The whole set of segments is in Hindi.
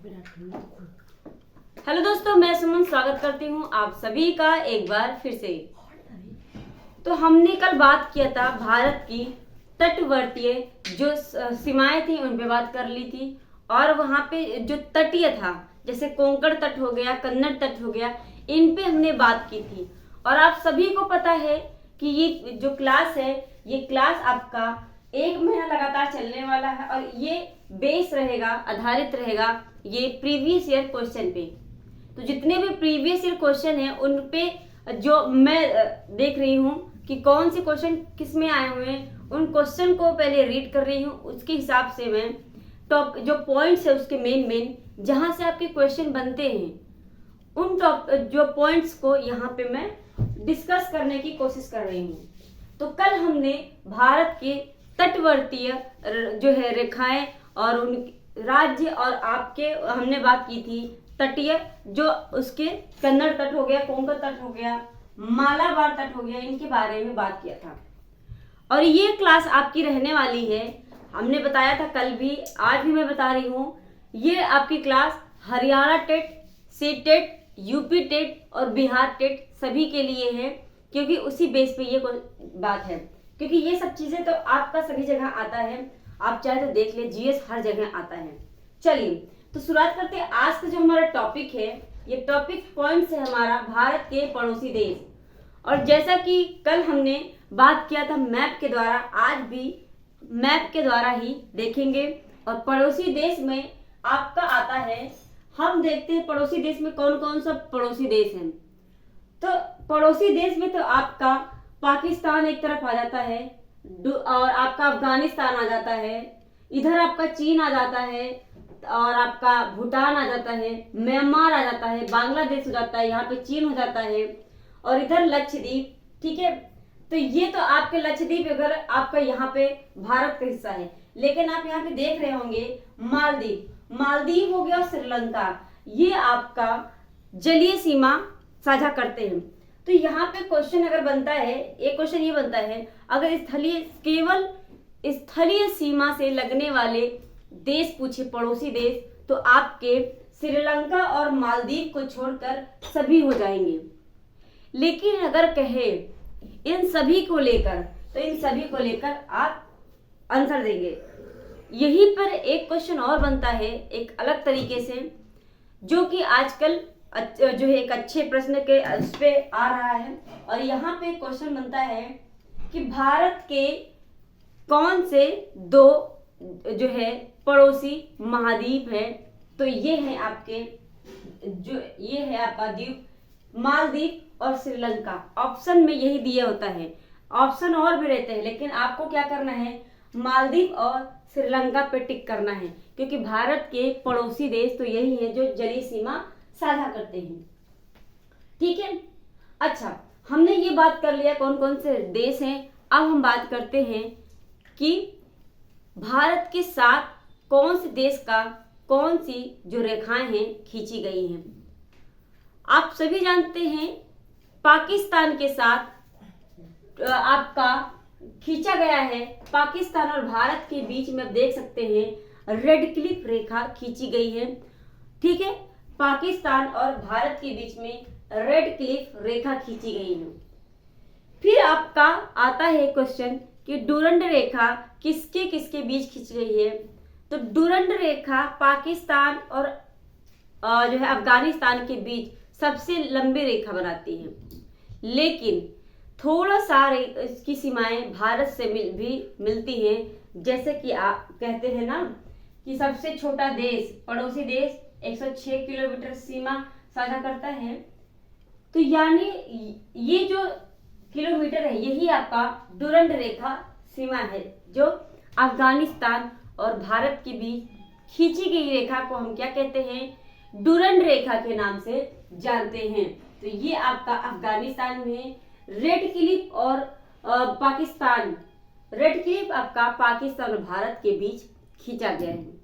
हेलो दोस्तों, मैं सुमन स्वागत करती हूँ आप सभी का एक बार फिर से। तो हमने कल बात किया था भारत की तटवर्तीय जो सीमाएं थी उन पे बात कर ली थी, और वहाँ पे जो तटीय था जैसे कोंकण तट हो गया, कन्नड़ तट हो गया, इन पे हमने बात की थी। और आप सभी को पता है कि ये जो क्लास है, ये क्लास आपका 1 महीना लगातार चलने वाला है, और ये बेस रहेगा, आधारित रहेगा ये प्रीवियस ईयर क्वेश्चन पे। तो जितने भी प्रीवियस ईयर क्वेश्चन हैं उन पे जो मैं देख रही हूँ कि कौन से क्वेश्चन किस में आए हुए हैं, उन क्वेश्चन को पहले रीड कर रही हूँ। उसके हिसाब से मैं टॉप जो पॉइंट्स है उसके मेन जहाँ से आपके क्वेश्चन बनते हैं, उन टॉप जो पॉइंट्स को यहाँ पे मैं डिस्कस करने की कोशिश कर रही हूँ। तो कल हमने भारत के तटवर्तीय जो है रेखाएं और उन राज्य और आपके हमने बात की थी तटीय, जो उसके कन्नड़ तट हो गया, कोंकण तट हो गया, मालाबार तट हो गया, इनके बारे में बात किया था। और ये क्लास आपकी रहने वाली है, हमने बताया था कल भी, आज भी मैं बता रही हूँ, ये आपकी class Haryana TET, C TET, UP TET और बिहार टेट सभी के लिए है, क्योंकि उसी बेस पे ये बात है। क्योंकि ये सब चीजें तो आपका सभी जगह आता है, आप चाहे तो देख ले, जीएस हर जगह आता है। चलिए तो शुरुआत करते हैं। आज का जो हमारा टॉपिक है, ये टॉपिक पॉइंट्स है हमारा भारत के पड़ोसी देश। और जैसा कि कल हमने बात किया था मैप के द्वारा, आज भी मैप के द्वारा ही देखेंगे। और पड़ोसी देश में आपका आता है, हम देखते हैं पड़ोसी देश में कौन कौन सा पड़ोसी देश है। तो पड़ोसी देश में तो आपका पाकिस्तान एक तरफ आ जाता है, और आपका अफगानिस्तान आ जाता है, इधर आपका चीन आ जाता है, और आपका भूटान आ जाता है, म्यांमार आ जाता है, बांग्लादेश हो जाता है, यहाँ पे चीन हो जाता है, और इधर लक्षद्वीप। ठीक है, तो ये तो आपके लक्षद्वीप अगर आपका यहाँ पे भारत का हिस्सा है। लेकिन आप यहाँ पे देख रहे होंगे मालदीव, मालदीव हो गया, श्रीलंका, ये आपका जलीय सीमा साझा करते हैं। तो यहाँ पे क्वेश्चन अगर बनता है, एक क्वेश्चन ये बनता है, अगर केवल स्थलीय सीमा से लगने वाले देश पूछे, पड़ोसी देश, तो आपके श्रीलंका और मालदीव को छोड़कर सभी हो जाएंगे। लेकिन अगर कहे इन सभी को लेकर, तो इन सभी को लेकर आप आंसर देंगे। यहीं पर एक क्वेश्चन और बनता है एक अलग तरीके से, जो कि आजकल जो है एक अच्छे प्रश्न के उस पे आ रहा है। और यहाँ पे क्वेश्चन बनता है कि भारत के कौन से दो जो है पड़ोसी महाद्वीप है। तो ये है आपके ये है आपका द्वीप मालदीव और श्रीलंका। ऑप्शन में यही दिया होता है, ऑप्शन और भी रहते हैं, लेकिन आपको क्या करना है, मालदीव और श्रीलंका पे टिक करना है, क्योंकि भारत के पड़ोसी देश तो यही है जो जलीय सीमा साझा करते हैं। ठीक है, अच्छा, हमने ये बात कर लिया कौन कौन से देश हैं। अब हम बात करते हैं कि भारत के साथ कौन से देश का कौन सी जो रेखाएं हैं खींची गई हैं। आप सभी जानते हैं पाकिस्तान के साथ आपका खींचा गया है, पाकिस्तान और भारत के बीच में आप देख सकते हैं रेड क्लिफ रेखा खींची गई है। ठीक है, पाकिस्तान और भारत के बीच में रेड क्लिफ रेखा खींची गई है। फिर आपका आता है क्वेश्चन कि डुरंड रेखा किसके किसके बीच खींची गई है। तो डुरंड रेखा पाकिस्तान और जो है अफगानिस्तान के बीच सबसे लंबी रेखा बनाती है, लेकिन थोड़ा सा इसकी सीमाएं भारत से भी मिलती हैं। जैसे कि आप कहते हैं ना कि सबसे छोटा देश, पड़ोसी देश 106 किलोमीटर सीमा साझा करता है। तो यानी ये जो किलोमीटर है, यही आपका डुरंड रेखा सीमा है, जो अफगानिस्तान और भारत के बीच खींची गई रेखा को हम क्या कहते हैं, डुरंड रेखा के नाम से जानते हैं। तो ये आपका अफगानिस्तान में रेड क्लिफ और पाकिस्तान, रेड क्लिफ आपका पाकिस्तान और भारत के बीच खींचा गया है।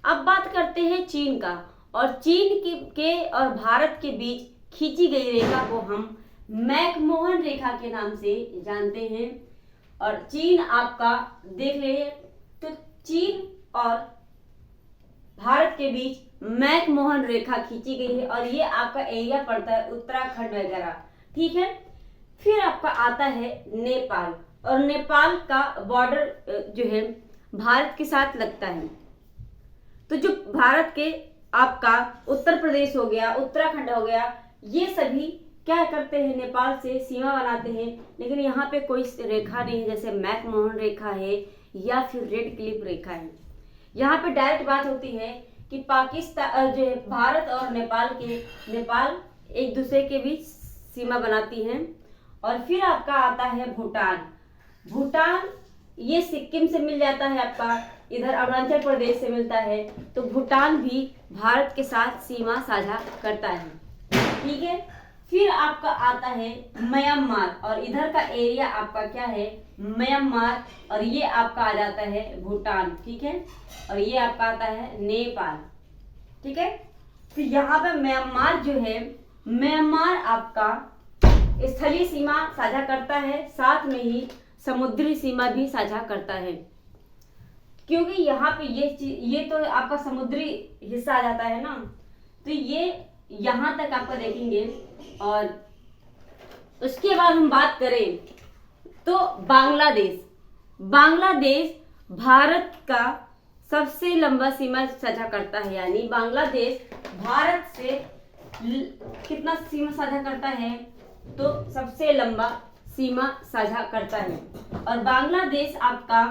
अब बात करते हैं चीन का, और चीन के और भारत के बीच खींची गई रेखा को हम मैकमोहन रेखा के नाम से जानते हैं। और चीन आपका देख ले, तो चीन और भारत के बीच मैकमोहन रेखा खींची गई है और ये आपका एरिया पड़ता है उत्तराखंड वगैरह, ठीक है। फिर आपका आता है नेपाल, और नेपाल का बॉर्डर जो है भारत के साथ लगता है। तो जो भारत के आपका उत्तर प्रदेश हो गया, उत्तराखंड हो गया, ये सभी क्या करते हैं, नेपाल से सीमा बनाते हैं। लेकिन यहाँ पे कोई रेखा नहीं है, जैसे मैकमोहन रेखा है या फिर रेड क्लिफ रेखा है। यहाँ पे डायरेक्ट बात होती है कि पाकिस्तान जो है भारत और नेपाल एक दूसरे के बीच सीमा बनाती हैं। और फिर आपका आता है भूटान, ये सिक्किम से मिल जाता है, आपका इधर अरुणाचल प्रदेश से मिलता है। तो भूटान भी भारत के साथ सीमा साझा करता है, ठीक है। फिर आपका आता है म्यांमार, और इधर का एरिया आपका क्या है, म्यांमार, और ये आपका आ जाता है भूटान, ठीक है। और ये आपका आता है नेपाल, ठीक है। तो यहाँ पे म्यांमार जो है, म्यांमार आपका स्थलीय सीमा साझा करता है, साथ में ही समुद्री सीमा भी साझा करता है। क्योंकि यहाँ पे ये तो आपका समुद्री हिस्सा आ जाता है ना, तो ये यहाँ तक आपका देखेंगे। और उसके बाद हम बात करें तो बांग्लादेश भारत का सबसे लंबा सीमा साझा करता है, यानी बांग्लादेश भारत से कितना सीमा साझा करता है, तो सबसे लंबा सीमा साझा करता है। और बांग्लादेश आपका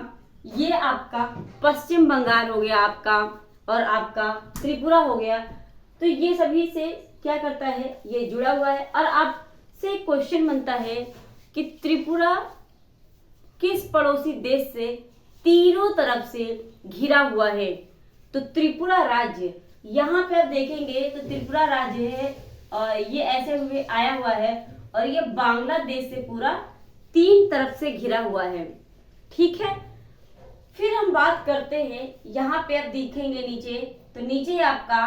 ये आपका पश्चिम बंगाल हो गया आपका, और आपका त्रिपुरा हो गया, तो ये सभी से क्या करता है, ये जुड़ा हुआ है। और आपसे क्वेश्चन बनता है कि त्रिपुरा किस पड़ोसी देश से तीनों तरफ से घिरा हुआ है। तो त्रिपुरा राज्य, यहाँ पे आप देखेंगे तो त्रिपुरा राज्य है, और ये ऐसे हुए आया हुआ है, और ये बांग्लादेश से पूरा 3 तरफ से घिरा हुआ है, ठीक है। फिर हम बात करते हैं, यहाँ पे आप देखेंगे नीचे, तो नीचे आपका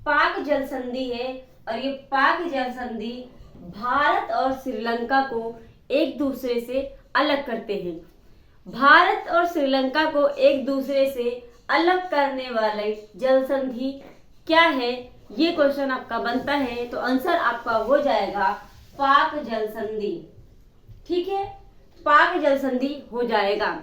पाक जल संधि है, और ये पाक जल संधि भारत और श्रीलंका को एक दूसरे से अलग करते हैं। भारत और श्रीलंका को एक दूसरे से अलग करने वाले जल संधि क्या है, ये क्वेश्चन आपका बनता है। तो आंसर आपका हो जाएगा पाक जल संधि, ठीक है, पाक जल संधि हो जाएगा।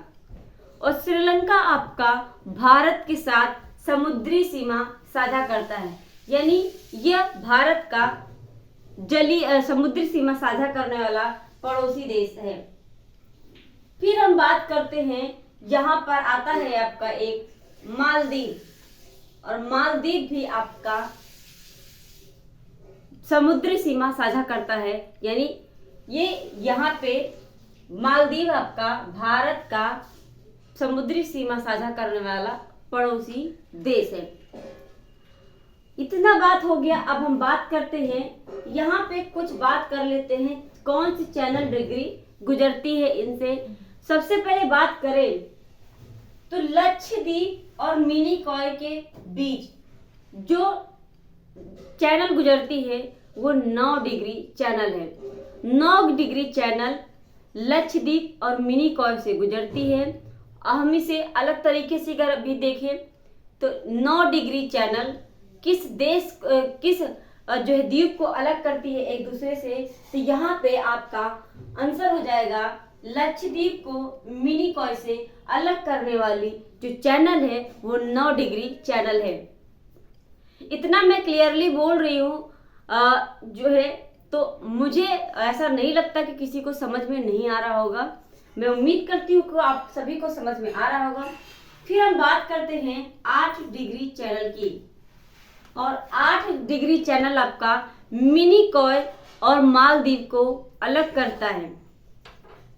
और श्रीलंका आपका भारत के साथ समुद्री सीमा साझा करता है, यानी यह भारत का समुद्री सीमा साझा करने वाला पड़ोसी देश है। फिर हम बात करते हैं, यहाँ पर आता है आपका एक मालदीव, और मालदीव भी आपका समुद्री सीमा साझा करता है, यानी ये यहाँ पे मालदीव आपका भारत का समुद्री सीमा साझा करने वाला पड़ोसी देश है। इतना बात हो गया। अब हम बात करते हैं, यहाँ पे कुछ बात कर लेते हैं कौन सी चैनल डिग्री गुजरती है इनसे। सबसे पहले बात करें तो लक्षद्वीप और मिनिकॉय के बीच जो चैनल गुजरती है वो 9 डिग्री चैनल है। 9 डिग्री चैनल लक्षद्वीप और मिनिकॉय से गुजरती है। हम इसे अलग तरीके से अगर अभी देखें तो 9 डिग्री चैनल किस जो है द्वीप को अलग करती है एक दूसरे से, तो यहाँ पे आपका आंसर हो जाएगा लक्षद्वीप को मिनिकॉय से अलग करने वाली जो चैनल है वो 9 डिग्री चैनल है। इतना मैं क्लियरली बोल रही हूँ जो है, तो मुझे ऐसा नहीं लगता कि किसी को समझ में नहीं आ रहा होगा। मैं उम्मीद करती हूँ कि आप सभी को समझ में आ रहा होगा। फिर हम बात करते हैं 8 डिग्री चैनल की, और 8 डिग्री चैनल आपका मिनिकॉय और मालदीव को अलग करता है,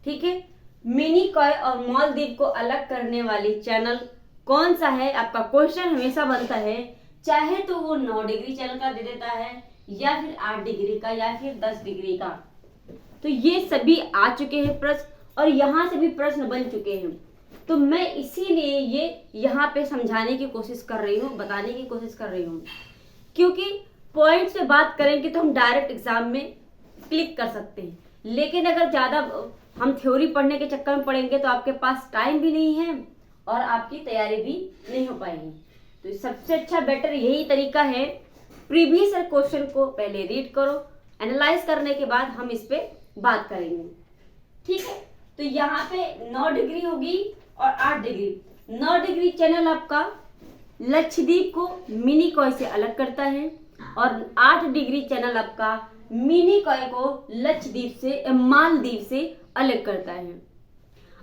ठीक है। मिनिकॉय और मालदीव को अलग करने वाली चैनल कौन सा है, आपका क्वेश्चन हमेशा बनता है, चाहे तो वो 9 डिग्री चैनल का दे देता है, या फिर 8 डिग्री का, या फिर 10 डिग्री का। तो ये सभी आ चुके हैं प्रश्न, और यहाँ से भी प्रश्न बन चुके हैं। तो मैं इसीलिए ये यहाँ पे समझाने की कोशिश कर रही हूँ, बताने की कोशिश कर रही हूँ, क्योंकि पॉइंट्स पे बात करेंगे तो हम डायरेक्ट एग्जाम में क्लिक कर सकते हैं। लेकिन अगर ज़्यादा हम थ्योरी पढ़ने के चक्कर में पड़ेंगे तो आपके पास टाइम भी नहीं है और आपकी तैयारी भी नहीं हो पाएगी। तो सबसे अच्छा बेटर यही तरीका है, प्रीवियस क्वेश्चन को पहले रीड करो, एनालाइज करने के बाद हम इस पे बात करेंगे। ठीक है, तो यहाँ पे 9 डिग्री होगी और 8 डिग्री। 9 डिग्री चैनल आपका लक्षद्वीप को मिनी कॉय से अलग करता है और 8 डिग्री चैनल आपका मिनी कॉय को लक्षद्वीप से मालदीव से अलग करता है।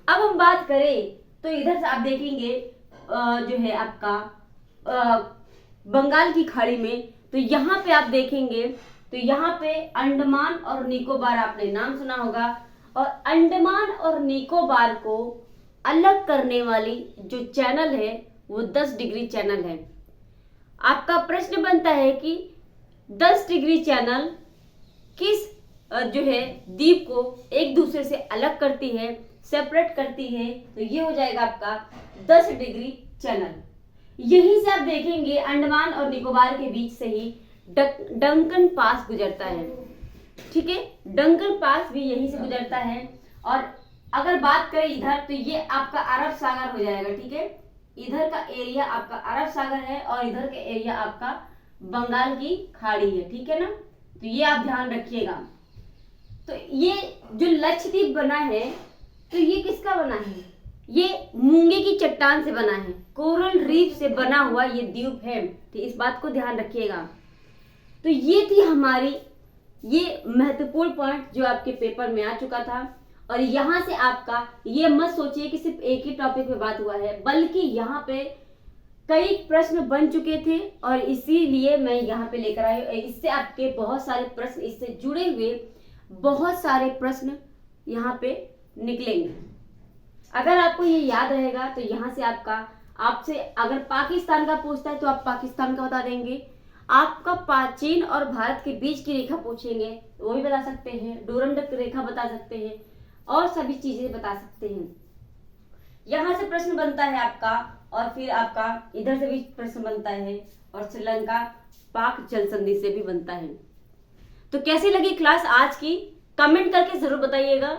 अब हम बात करें तो इधर से आप देखेंगे जो है आपका बंगाल की खाड़ी में, तो यहाँ पे आप देखेंगे तो यहाँ पे अंडमान और निकोबार आपने नाम सुना होगा, और अंडमान और निकोबार को अलग करने वाली जो चैनल है वो 10 डिग्री चैनल है। आपका प्रश्न बनता है कि 10 डिग्री चैनल किस जो है द्वीप को एक दूसरे से अलग करती है, सेपरेट करती है, तो ये हो जाएगा आपका 10 डिग्री चैनल। यहीं से आप देखेंगे अंडमान और निकोबार के बीच से ही डंकन पास गुजरता है। ठीक है, डंकन पास भी यहीं से गुजरता है। और अगर बात करें इधर तो ये आपका अरब सागर हो जाएगा। ठीक है, इधर का एरिया आपका अरब सागर है और इधर का एरिया आपका बंगाल की खाड़ी है। ठीक है ना, तो ये आप ध्यान रखिएगा। तो ये जो लक्षद्वीप बना है तो ये किसका बना है? ये मूंगे की चट्टान से बना है, कोरल रीफ से बना हुआ ये द्वीप है। तो इस बात को ध्यान रखिएगा। तो ये थी हमारी ये महत्वपूर्ण पॉइंट जो आपके पेपर में आ चुका था। और यहाँ से आपका ये मत सोचिए कि सिर्फ एक ही टॉपिक पे बात हुआ है, बल्कि यहाँ पे कई प्रश्न बन चुके थे और इसीलिए मैं यहाँ पे लेकर आई। इससे आपके बहुत सारे प्रश्न, इससे जुड़े हुए बहुत सारे प्रश्न यहाँ पे निकलेंगे। अगर आपको ये याद रहेगा तो यहाँ से आपसे अगर पाकिस्तान का पूछता है तो आप पाकिस्तान का बता देंगे। आपका चीन और भारत के बीच की रेखा पूछेंगे वो भी बता सकते हैं, डोरंड रेखा बता सकते हैं और सभी चीजें बता सकते हैं। यहाँ से प्रश्न बनता है आपका, और फिर आपका इधर से भी प्रश्न बनता है, और श्रीलंका पाक जल संधि से भी बनता है। तो कैसी लगी क्लास आज की, कमेंट करके जरूर बताइएगा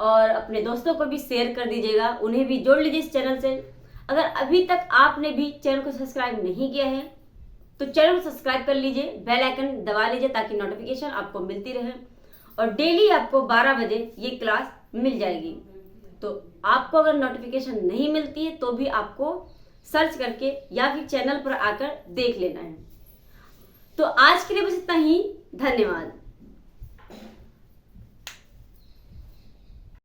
और अपने दोस्तों को भी शेयर कर दीजिएगा, उन्हें भी जोड़ लीजिए इस चैनल से। अगर अभी तक आपने भी चैनल को सब्सक्राइब नहीं किया है तो चैनल को सब्सक्राइब कर लीजिए, बेल आइकन दबा लीजिए ताकि नोटिफिकेशन आपको मिलती रहे और डेली आपको 12 बजे ये क्लास मिल जाएगी। तो आपको अगर नोटिफिकेशन नहीं मिलती है तो भी आपको सर्च करके या फिर चैनल पर आकर देख लेना है। तो आज के लिए बस इतना ही, धन्यवाद।